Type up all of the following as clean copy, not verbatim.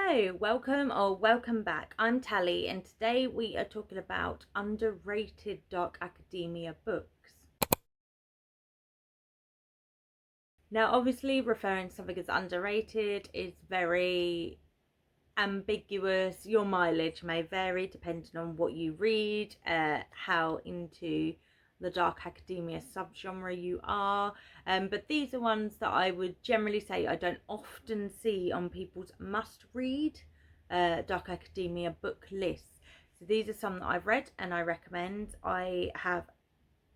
Hello, welcome or welcome back. I'm Tally, and today we are talking about underrated dark academia books. Now, obviously, referring to something as underrated is very ambiguous. Your mileage may vary depending on what you read, how into the dark academia subgenre you are. But these are ones that I would generally say I don't often see on people's must read dark academia book lists. So these are some that I've read and I recommend. I have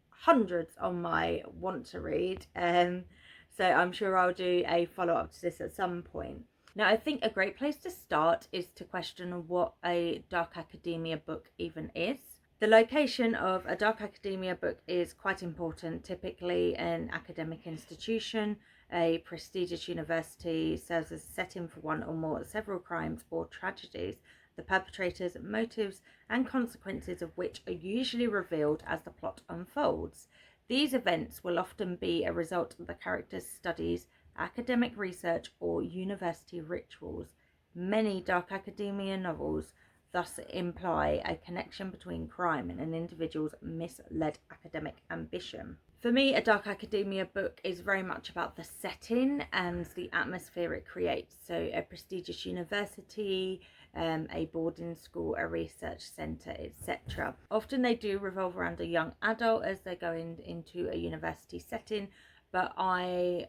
hundreds on my want to read. So I'm sure I'll do a follow up to this at some point. Now, I think a great place to start is to question what a dark academia book even is. The location of a dark academia book is quite important. Typically, an academic institution, a prestigious university serves as a setting for one or more several crimes or tragedies, the perpetrators, motives, and consequences of which are usually revealed as the plot unfolds. These events will often be a result of the character's studies, academic research, or university rituals. Many dark academia novels thus imply a connection between crime and an individual's misled academic ambition. For me, a dark academia book is very much about the setting and the atmosphere it creates. So, a prestigious university, a boarding school, a research centre, etc. Often they do revolve around a young adult as they're going into a university setting, but I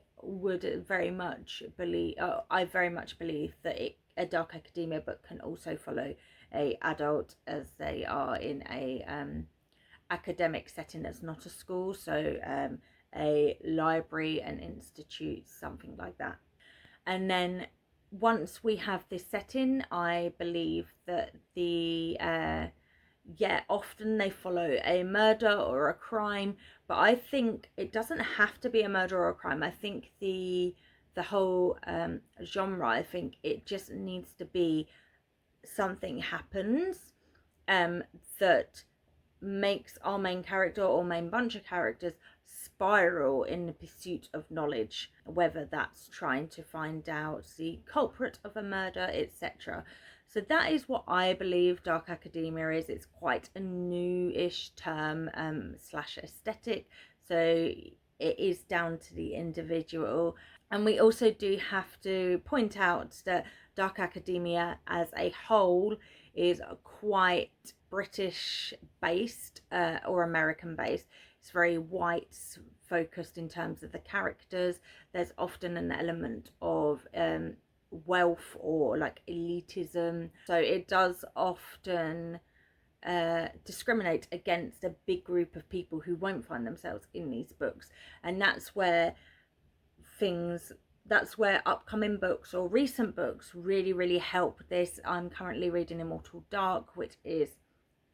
very much believe that a dark academia book can also follow a adult as they are in a academic setting that's not a school, so a library, an institute, something like that. And then once we have this setting, I believe that often they follow a murder or a crime, but I think it doesn't have to be a murder or a crime. I think the whole genre, I think it just needs to be something happens that makes our main character or main bunch of characters spiral in the pursuit of knowledge, whether that's trying to find out the culprit of a murder, etc. So that is what I believe dark academia is. It's quite a new-ish term slash aesthetic, so it is down to the individual. And we also do have to point out that dark academia as a whole is quite British based or American based. It's very white focused in terms of the characters. There's often an element of wealth or like elitism, so it does often discriminate against a big group of people who won't find themselves in these books. And that's where upcoming books or recent books really help this. I'm currently reading Immortal Dark, which is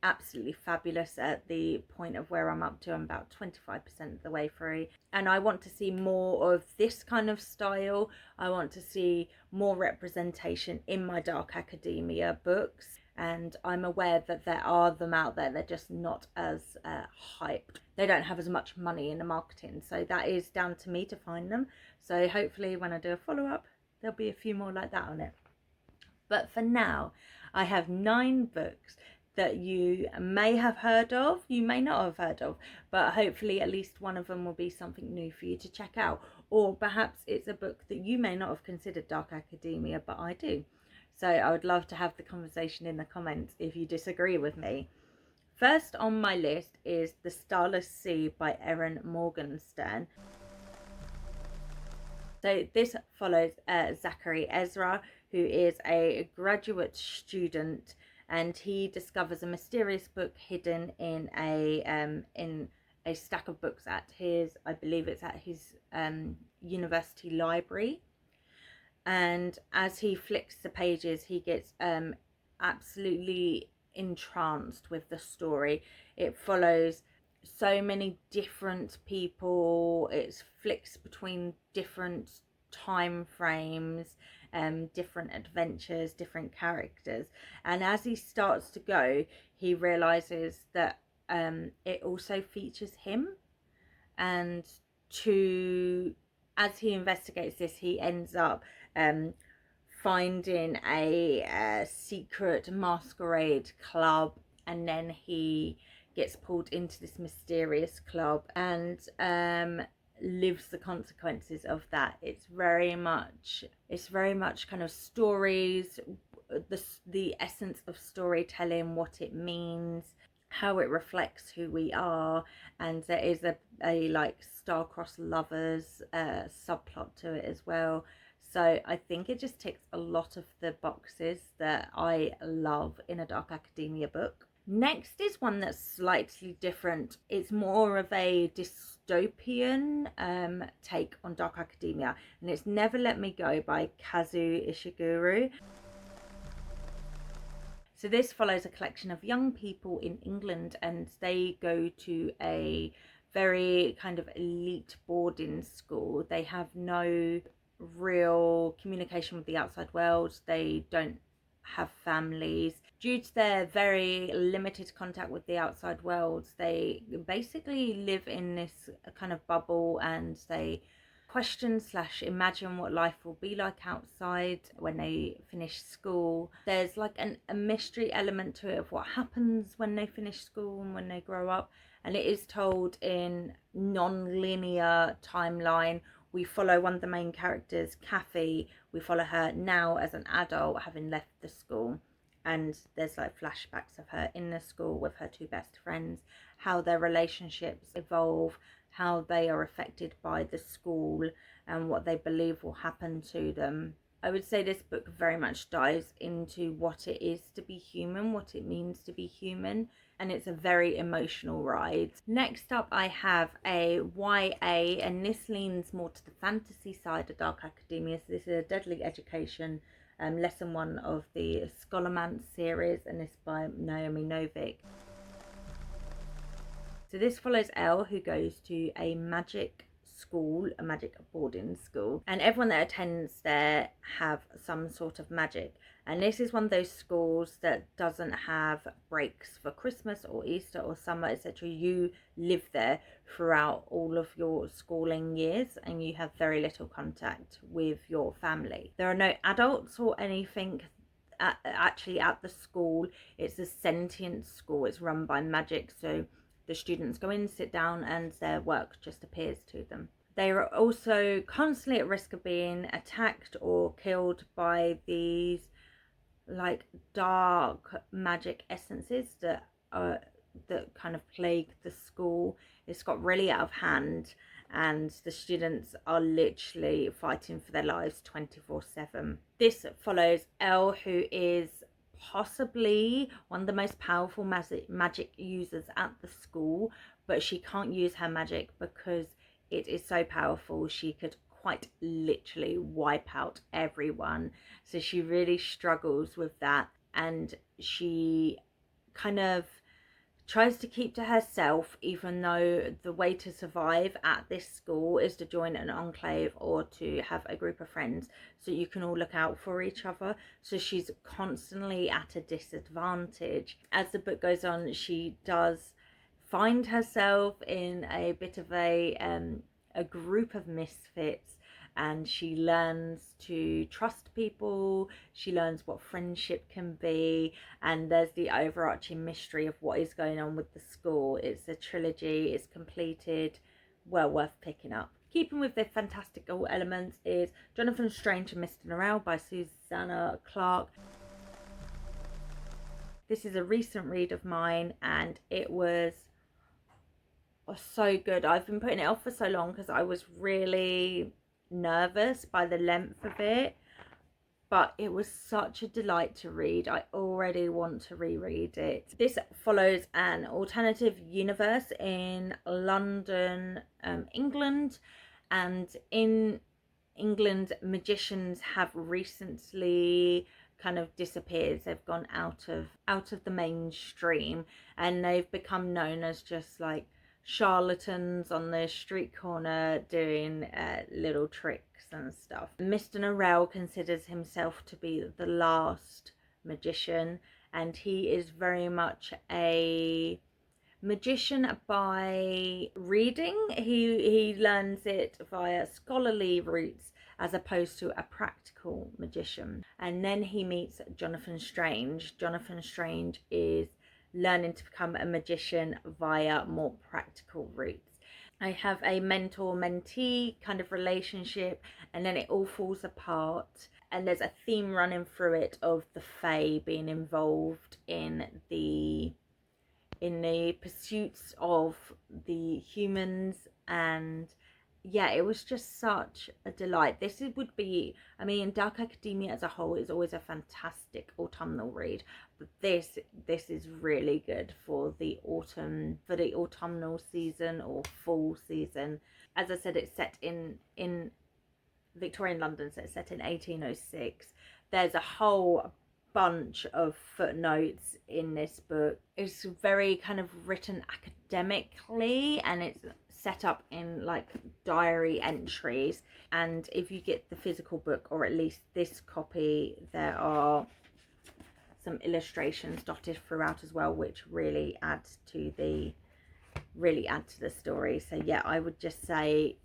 absolutely fabulous. At the point of where I'm up to, I'm about 25% of the way through, and I want to see more of this kind of style. I want to see more representation in my dark academia books, and I'm aware that there are them out there. They're just not as hyped. They don't have as much money in the marketing, so that is down to me to find them. So hopefully when I do a follow-up, there'll be a few more like that on it. But for now, I have 9 books that you may have heard of, you may not have heard of, but hopefully at least one of them will be something new for you to check out. Or perhaps it's a book that you may not have considered dark academia, but I do. So I would love to have the conversation in the comments if you disagree with me. First on my list is The Starless Sea by Erin Morgenstern. So this follows Zachary Ezra, who is a graduate student, and he discovers a mysterious book hidden in a stack of books at I believe it's at his university library. And as he flicks the pages, he gets absolutely entranced with the story. It follows so many different people. It flicks between different time frames, different adventures, different characters. And as he starts to go, he realizes that it also features him. And as he investigates this, he ends up finding a secret masquerade club, and then he gets pulled into this mysterious club and lives the consequences of that. It's very much kind of stories, the essence of storytelling, what it means, how it reflects who we are. And there is a like star-crossed lovers subplot to it as well. So I think it just ticks a lot of the boxes that I love in a dark academia book. Next is one that's slightly different. It's more of a dystopian take on dark academia, and it's Never Let Me Go by Kazu Ishiguro. So this follows a collection of young people in England, and they go to a very kind of elite boarding school. They have no real communication with the outside world. They don't have families. Due to their very limited contact with the outside world, they basically live in this kind of bubble, and they question slash imagine what life will be like outside when they finish school. There's like a mystery element to it of what happens when they finish school and when they grow up, and it is told in non-linear timeline. We follow one of the main characters, Kathy. We follow her now as an adult, having left the school, and there's like flashbacks of her in the school with her two best friends, how their relationships evolve, how they are affected by the school, and what they believe will happen to them. I would say this book very much dives into what it is to be human, what it means to be human, and it's a very emotional ride. Next up, I have a YA, and this leans more to the fantasy side of dark academia. So this is a Deadly Education, lesson 1 of the Scholarmance series, and it's by Naomi Novik. So this follows Elle, who goes to a magic school, a magic boarding school, and everyone that attends there have some sort of magic. And this is one of those schools that doesn't have breaks for Christmas or Easter or summer, etc. You live there throughout all of your schooling years, and you have very little contact with your family. There are no adults or anything actually at the school. It's a sentient school. It's run by magic, so the students go in, sit down, and their work just appears to them. They are also constantly at risk of being attacked or killed by these like dark magic essences that kind of plague the school. It's got really out of hand, and the students are literally fighting for their lives 24/7. This follows Elle, who is possibly one of the most powerful magic users at the school, but she can't use her magic because it is so powerful. She could quite literally wipe out everyone, so she really struggles with that, and she kind of tries to keep to herself, even though the way to survive at this school is to join an enclave or to have a group of friends so you can all look out for each other. So she's constantly at a disadvantage. As the book goes on, she does find herself in a bit of a group of misfits, and she learns to trust people. She learns what friendship can be, and there's the overarching mystery of what is going on with the school. It's a trilogy, it's completed, well worth picking up. Keeping with the fantastical elements is Jonathan Strange and Mr. Norrell by Susanna Clarke. This is a recent read of mine, and it was so good. I've been putting it off for so long because I was really nervous by the length of it, but it was such a delight to read. I already want to reread it. This follows an alternative universe in London, England, and in England, magicians have recently kind of disappeared. They've gone out of the mainstream, and they've become known as just like charlatans on the street corner doing little tricks and stuff. Mr. Norrell considers himself to be the last magician, and he is very much a magician by reading. He learns it via scholarly routes, as opposed to a practical magician. And then he meets Jonathan Strange. Jonathan Strange is learning to become a magician via more practical routes. I have a mentor-mentee kind of relationship, and then it all falls apart. And there's a theme running through it of the Fae being involved in the pursuits of the humans. And yeah, it was just such a delight. Would be, I mean, Dark Academia as a whole is always a fantastic autumnal read, but this is really good for the autumnal season or fall season. As I said, it's set in Victorian London, so it's set in 1806. There's a whole bunch of footnotes in this book. It's very kind of written academically, and it's set up in like diary entries. And if you get the physical book, or at least this copy, there are some illustrations dotted throughout as well, which really add to the story. So yeah, I would just say,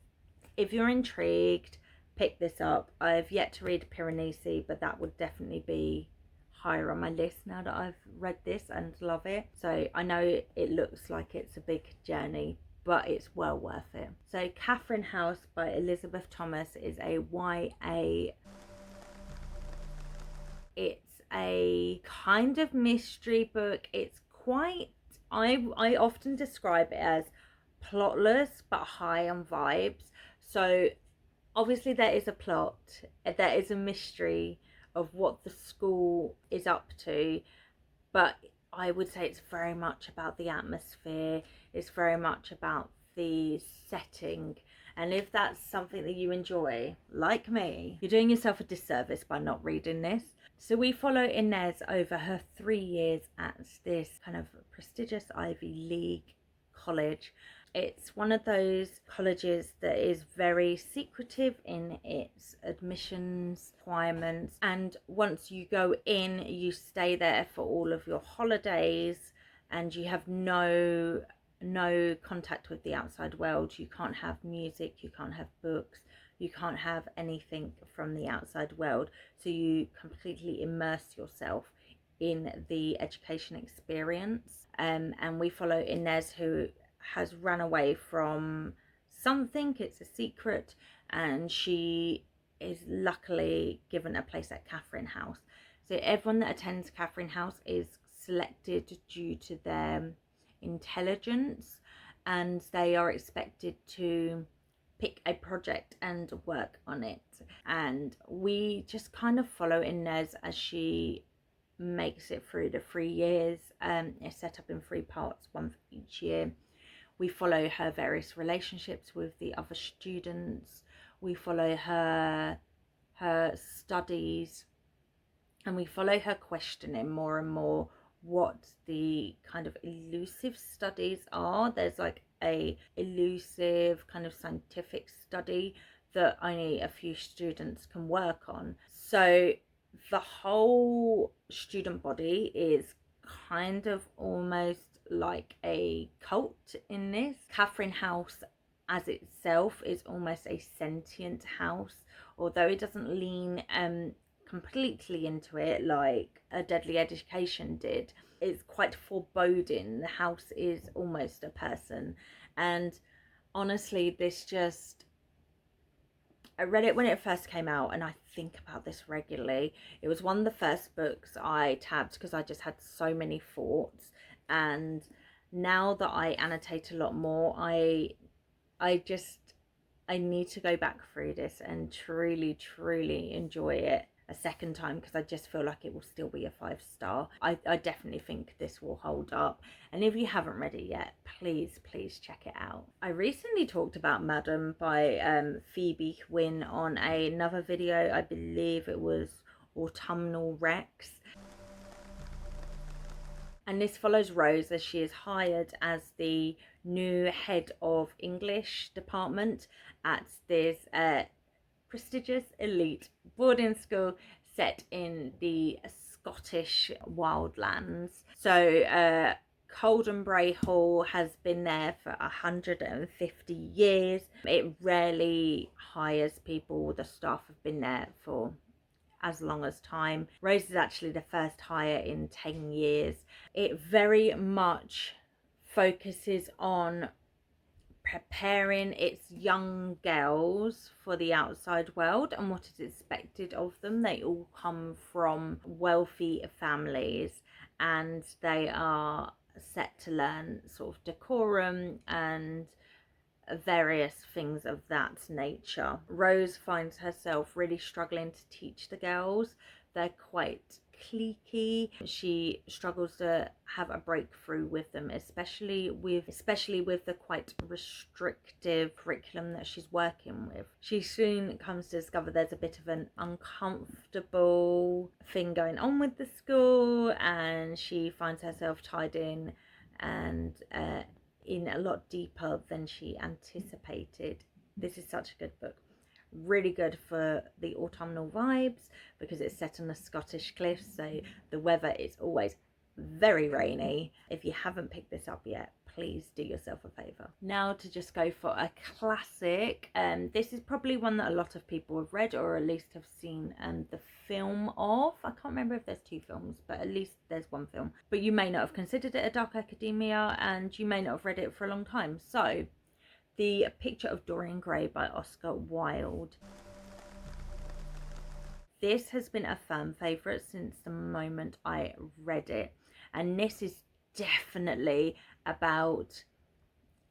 if you're intrigued, pick this up. I've yet to read Piranesi, but that would definitely be higher on my list now that I've read this and love it. So I know it looks like it's a big journey, but it's well worth it. So Catherine House by Elizabeth Thomas is a YA. It's a kind of mystery book. It's quite, I often describe it as plotless but high on vibes. So obviously there is a plot, there is a mystery of what the school is up to, but I would say it's very much about the atmosphere. It's very much about the setting. And if that's something that you enjoy, like me, you're doing yourself a disservice by not reading this. So we follow Inez over her 3 years at this kind of prestigious Ivy League college. It's one of those colleges that is very secretive in its admissions requirements, and once you go in, you stay there for all of your holidays, and you have no contact with the outside world. You can't have music, you can't have books, you can't have anything from the outside world. So you completely immerse yourself in the education experience. And we follow Inez, who has run away from something. It's a secret, and she is luckily given a place at Catherine House. So everyone that attends Catherine House is selected due to their intelligence, and they are expected to pick a project and work on it. And we just kind of follow Inez as she makes it through the 3 years. It's set up in 3 parts, one for each year. We follow her various relationships with the other students. We follow her studies, and we follow her questioning more and more what the kind of elusive studies are. There's like a elusive kind of scientific study that only a few students can work on. So the whole student body is kind of almost like a cult in this. Catherine House as itself is almost a sentient house, although it doesn't lean completely into it like A Deadly Education did. It's quite foreboding. The house is almost a person. And honestly, I read it when it first came out, and I think about this regularly. It was one of the first books I tabbed because I just had so many thoughts. And now that I annotate a lot more, I need to go back through this and truly enjoy it a second time, because I just feel like it will still be a 5-star. I definitely think this will hold up. And if you haven't read it yet, please check it out. I recently talked about Madam by Phoebe Wynne on another video. I believe it was Autumnal Rex. And this follows Rose as she is hired as the new head of English department at this prestigious elite boarding school set in the Scottish wildlands. So Coldenbray Hall has been there for 150 years. It rarely hires people. The staff have been there for as long as time. Rose is actually the first hire in 10 years. It very much focuses on preparing its young girls for the outside world and what is expected of them. They all come from wealthy families and they are set to learn sort of decorum and various things of that nature. Rose finds herself really struggling to teach the girls. They're quite cliquey. She struggles to have a breakthrough with them, especially with the quite restrictive curriculum that she's working with. She soon comes to discover there's a bit of an uncomfortable thing going on with the school, and she finds herself tied in and in a lot deeper than she anticipated. This is such a good book. Really good for the autumnal vibes because it's set on the Scottish cliffs, so the weather is always very rainy. If you haven't picked this up yet, please do yourself a favour. Now to just go for a classic. This is probably one that a lot of people have read or at least have seen the film of. I can't remember if there's 2 films, but at least there's 1 film. But you may not have considered it a dark academia and you may not have read it for a long time. So The Picture of Dorian Gray by Oscar Wilde. This has been a firm favourite since the moment I read it, and this is definitely about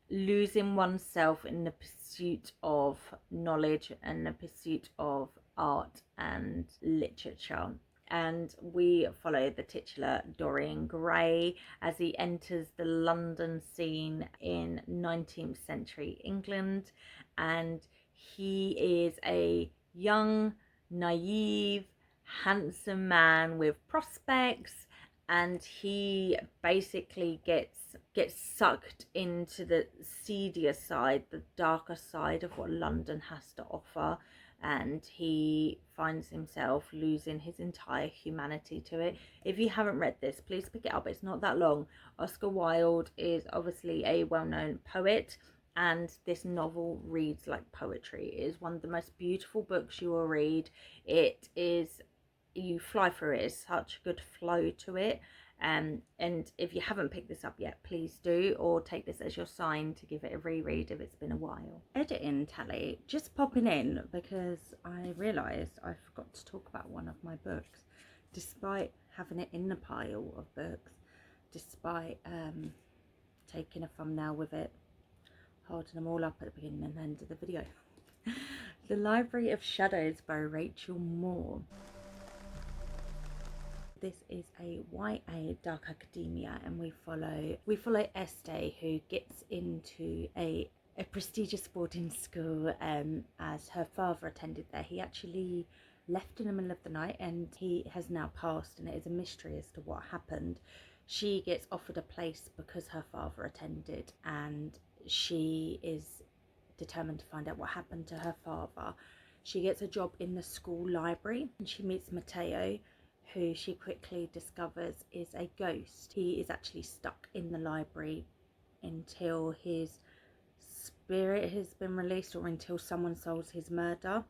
losing oneself in the pursuit of knowledge and the pursuit of art and literature. And we follow the titular Dorian Gray as he enters the London scene in 19th century England, and he is a young, naive, handsome man with prospects, and he basically gets sucked into the seedier side, the darker side of what London has to offer, and he finds himself losing his entire humanity to it. If you haven't read this, please pick it up. It's not that long. Oscar Wilde is obviously a well-known poet, and this novel reads like poetry. It is one of the most beautiful books you will read. It is, you fly through it. It's such a good flow to it. And if you haven't picked this up yet, please do, or take this as your sign to give it a reread if it's been a while. Editing tally, just popping in because I realised I forgot to talk about one of my books, despite having it in the pile of books, despite taking a thumbnail with it, holding them all up at the beginning and end of the video. The Library of Shadows by Rachel Moore. This is a YA dark academia, and we follow Estee, who gets into a prestigious boarding school as her father attended there. He actually left in the middle of the night and he has now passed, and it is a mystery as to what happened. She gets offered a place because her father attended, and she is determined to find out what happened to her father. She gets a job in the school library and she meets Matteo, who she quickly discovers is a ghost. He is actually stuck in the library until his spirit has been released or until someone solves his murder.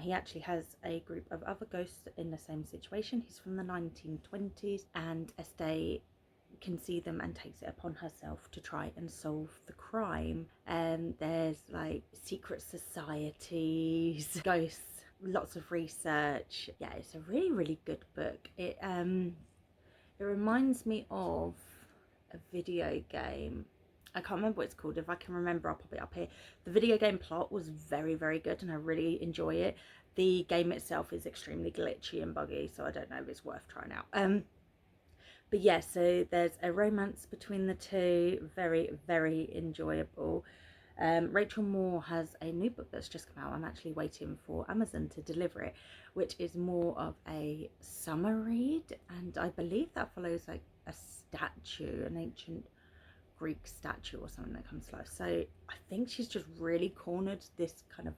He actually has a group of other ghosts in the same situation. He's from the 1920s, and Estee can see them and takes it upon herself to try and solve the crime. There's like secret societies, ghosts, lots of research. Yeah, it's a really good book. It reminds me of a video game. I can't remember what it's called. If I can remember, I'll pop it up here. The video game plot was very good and I really enjoy it. The game itself is extremely glitchy and buggy, so I don't know if it's worth trying out. But yeah, so there's a romance between the two, very enjoyable. Rachel Moore has a new book that's just come out. I'm actually waiting for Amazon to deliver it, which is more of a summer read, and I believe that follows like a statue, an ancient Greek statue or something that comes to life. So I think she's just really cornered this kind of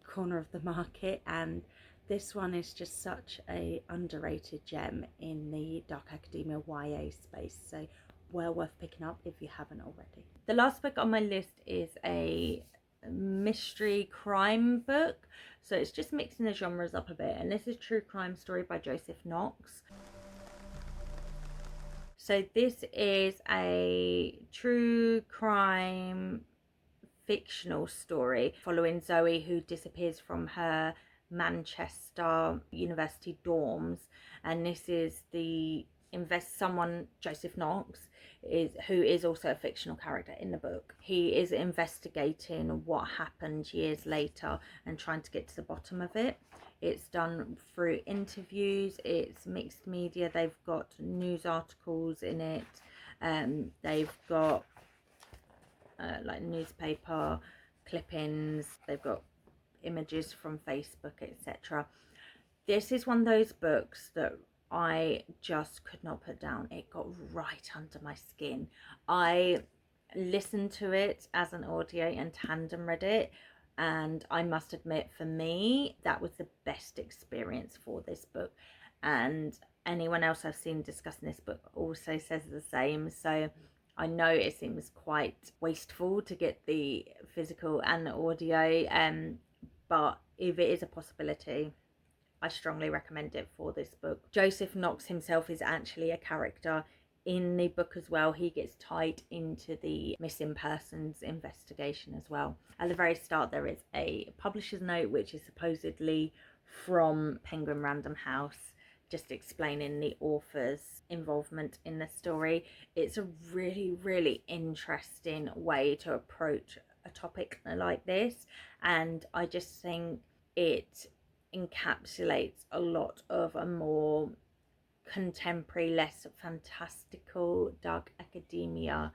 corner of the market, and this one is just such a underrated gem in the dark academia YA space. So well worth picking up if you haven't already. The last book on my list is a mystery crime book, so it's just mixing the genres up a bit, and this is True Crime Story by Joseph Knox. So this is a true crime fictional story following Zoe, who disappears from her Manchester University dorms, and this is Joseph Knox who is also a fictional character in the book. He is investigating what happened years later and trying to get to the bottom of it. It's done through interviews, it's mixed media, they've got news articles in it, they've got like newspaper clippings, they've got images from Facebook, etc. This is one of those books that I just could not put down. It got right under my skin. I listened to it as an audio and tandem read it, and I must admit, for me, that was the best experience for this book, and anyone else I've seen discussing this book also says the same. So I know it seems quite wasteful to get the physical and the audio, but if it is a possibility, I strongly recommend it for this book. Joseph Knox himself is actually a character in the book as well. He gets tied into the missing persons investigation as well. At the very start, there is a publisher's note, which is supposedly from Penguin Random House, just explaining the author's involvement in the story. It's a really, really interesting way to approach a topic like this, and I just think it encapsulates a lot of a more contemporary, less fantastical dark academia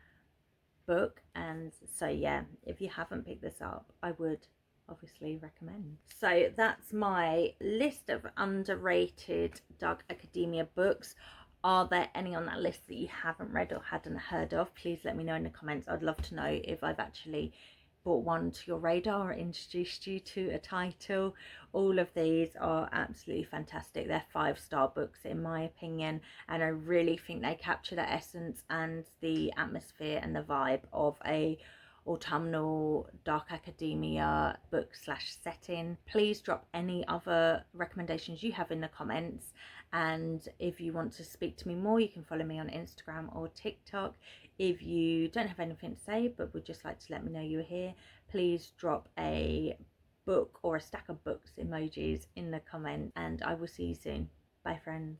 book. And so yeah, if you haven't picked this up, I would obviously recommend. So that's my list of underrated dark academia books. Are there any on that list that you haven't read or hadn't heard of? Please let me know in the comments. I'd love to know if I've actually brought one to your radar or introduced you to a title. All of these are absolutely fantastic. They're 5-star books in my opinion, and I really think they capture the essence and the atmosphere and the vibe of a autumnal dark academia book slash setting. Please drop any other recommendations you have in the comments, and if you want to speak to me more, you can follow me on Instagram or TikTok. If you don't have anything to say but would just like to let me know you're here, please drop a book or a stack of books emojis in the comment, and I will see you soon. Bye friends.